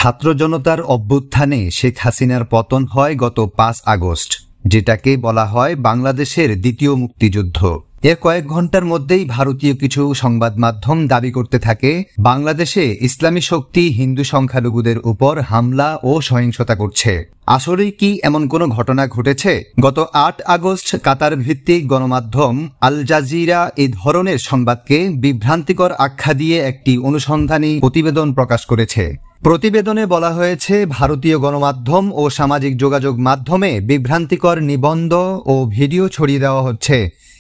ছাত্র জনতার অভ্যুত্থানে শেখ হাসিনার পতন হয় গত ৫ আগস্ট, যেটাকে বলা হয় বাংলাদেশের দ্বিতীয় মুক্তিযুদ্ধ। এর কয়েক ঘন্টার মধ্যেই ভারতীয় কিছু সংবাদ মাধ্যম দাবি করতে থাকে বাংলাদেশে ইসলামী শক্তি হিন্দু সংখ্যালঘুদের উপর হামলা ও সহিংসতা করছে। আসলেই কি এমন কোনো ঘটনা ঘটেছে? গত ৮ আগস্ট কাতার ভিত্তিক গণমাধ্যম আল জাজিরা এই ধরনের সংবাদকে বিভ্রান্তিকর আখ্যা দিয়ে একটি অনুসন্ধানী প্রতিবেদন প্রকাশ করেছে। প্রতিবেদনে বলা হয়েছে, ভারতীয় গণমাধ্যম ও সামাজিক যোগাযোগ মাধ্যমে বিভ্রান্তিকর নিবন্ধ ও ভিডিও ছড়িয়ে দেওয়া হচ্ছে।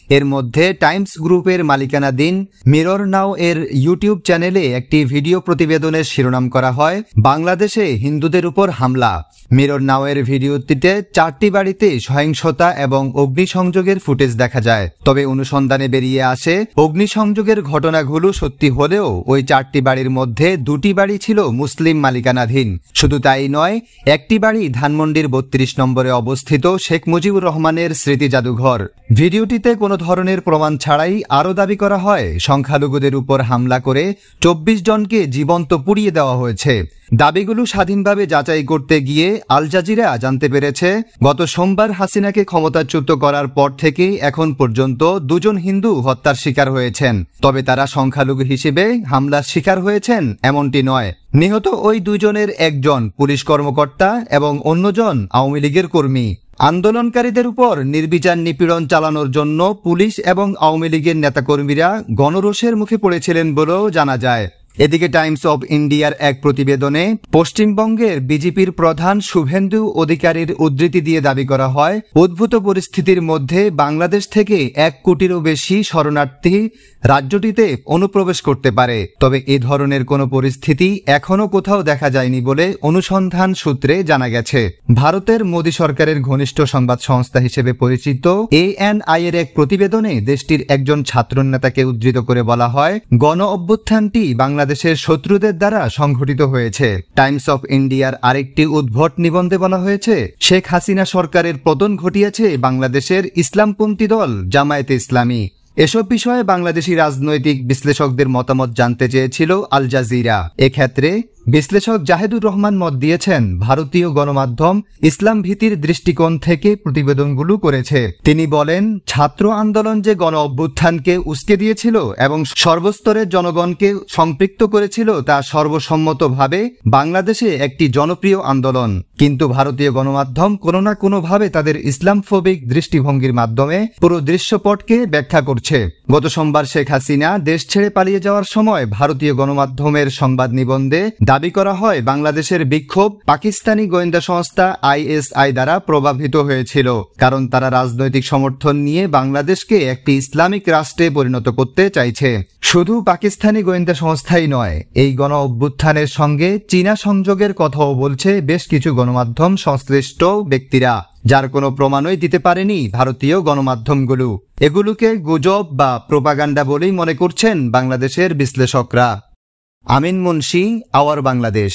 এর মধ্যে টাইমস গ্রুপের মালিকানাধীন মিরর নাও এর ইউটিউব চ্যানেলে একটি ভিডিও প্রতিবেদনের শিরোনাম করা হয় বাংলাদেশে হিন্দুদের উপর হামলা। মিরর নাও এর ভিডিওটিতে 4টি বাড়িতে সহিংসতা এবং অগ্নিসংযোগের ফুটেজ দেখা যায়। তবে অনুসন্ধানে বেরিয়ে আসে অগ্নিসংযোগের ঘটনাগুলো সত্যি হলেও ওই 4টি বাড়ির মধ্যে 2টি বাড়ি ছিল মুসলিম মালিকানাধীন। শুধু তাই নয়, একটি বাড়ি ধানমন্ডির 32 নম্বরে অবস্থিত শেখ মুজিবুর রহমানের স্মৃতি জাদুঘর। ভিডিওটিতে কোনো ধরনের প্রমাণ ছাড়াই আরও দাবি করা হয় সংখ্যালঘুদের উপর হামলা করে 24 জনকে জীবন্ত পুড়িয়ে দেওয়া হয়েছে। দাবিগুলো স্বাধীনভাবে যাচাই করতে গিয়ে আল জাজিরা জানতে পেরেছে, গত সোমবার হাসিনাকে ক্ষমতাচ্যুত করার পর থেকে এখন পর্যন্ত 2 জন হিন্দু হত্যার শিকার হয়েছেন। তবে তারা সংখ্যালঘু হিসেবে হামলার শিকার হয়েছেন এমনটি নয়। নিহত ওই 2 জনের একজন পুলিশ কর্মকর্তা এবং অন্যজন আওয়ামী লীগের কর্মী। আন্দোলনকারীদের উপর নির্বিচার নিপীড়ন চালানোর জন্য পুলিশ এবং আওয়ামী লীগের নেতাকর্মীরা গণরোষের মুখে পড়েছিলেন বলেও জানা যায়। এদিকে টাইমস অব ইন্ডিয়ার এক প্রতিবেদনে পশ্চিমবঙ্গের বিজেপির প্রধান শুভেন্দু অধিকারীর উদ্ধৃতি দিয়ে দাবি করা হয়, উদ্ভূত পরিস্থিতির মধ্যে বাংলাদেশ থেকে 1 কোটিরও বেশি শরণার্থী রাজ্যটিতে অনুপ্রবেশ করতে পারে। তবে এ ধরনের কোনো পরিস্থিতি এখনো কোথাও দেখা যায়নি বলে অনুসন্ধান সূত্রে জানা গেছে। ভারতের মোদী সরকারের ঘনিষ্ঠ সংবাদ সংস্থা হিসেবে পরিচিত ANI এর এক প্রতিবেদনে দেশটির একজন ছাত্রনেতাকে উদ্ধৃত করে বলা হয়, গণ অভ্যুত্থানটি বাংলাদেশের শত্রুদের দ্বারা সংঘটিত হয়েছে। টাইমস অফ ইন্ডিয়ার আরেকটি উদ্ভট নিবন্ধে বলা হয়েছে, শেখ হাসিনা সরকারের পতন ঘটিয়েছে বাংলাদেশের ইসলামপন্থী দল জামায়াতে ইসলামী। এসব বিষয়ে বাংলাদেশি রাজনৈতিক বিশ্লেষকদের মতামত জানতে চেয়েছিল আল জাজিরা। এক্ষেত্রে বিশ্লেষক জাহেদুর রহমান মত দিয়েছেন, ভারতীয় গণমাধ্যম ইসলাম ভীতির দৃষ্টিকোণ থেকে প্রতিবেদনগুলো করেছে। তিনি বলেন, ছাত্র আন্দোলন যে গণ অভ্যুত্থানকে উস্কে দিয়েছিল এবং সর্বস্তরের জনগণকে সম্পৃক্ত করেছিল তা সর্বসম্মতভাবে বাংলাদেশে একটি জনপ্রিয় আন্দোলন। কিন্তু ভারতীয় গণমাধ্যম কোনো না কোনোভাবে তাদের ইসলামফোবিক দৃষ্টিভঙ্গির মাধ্যমে পুরো দৃশ্যপটকে ব্যাখ্যা করছে। গত সোমবার শেখ হাসিনা দেশ ছেড়ে পালিয়ে যাওয়ার সময় ভারতীয় গণমাধ্যমের সংবাদ নিবন্ধে দাবি করা হয় বাংলাদেশের বিক্ষোভ পাকিস্তানি গোয়েন্দা সংস্থা ISI দ্বারা প্রভাবিত হয়েছিল, কারণ তারা রাজনৈতিক সমর্থন নিয়ে বাংলাদেশকে একটি ইসলামিক রাষ্ট্রে পরিণত করতে চাইছে। শুধু পাকিস্তানি গোয়েন্দা সংস্থাই নয়, এই গণ অভ্যুত্থানের সঙ্গে চীনা সংযোগের কথাও বলছে বেশ কিছু গণমাধ্যম সংশ্লিষ্ট ব্যক্তিরা, যার কোনো প্রমাণই দিতে পারেনি ভারতীয় গণমাধ্যমগুলো। এগুলোকে গুজব বা প্রোপাগান্ডা বলেই মনে করছেন বাংলাদেশের বিশ্লেষকরা। আমিন মুন্সি, আওয়ার বাংলাদেশ।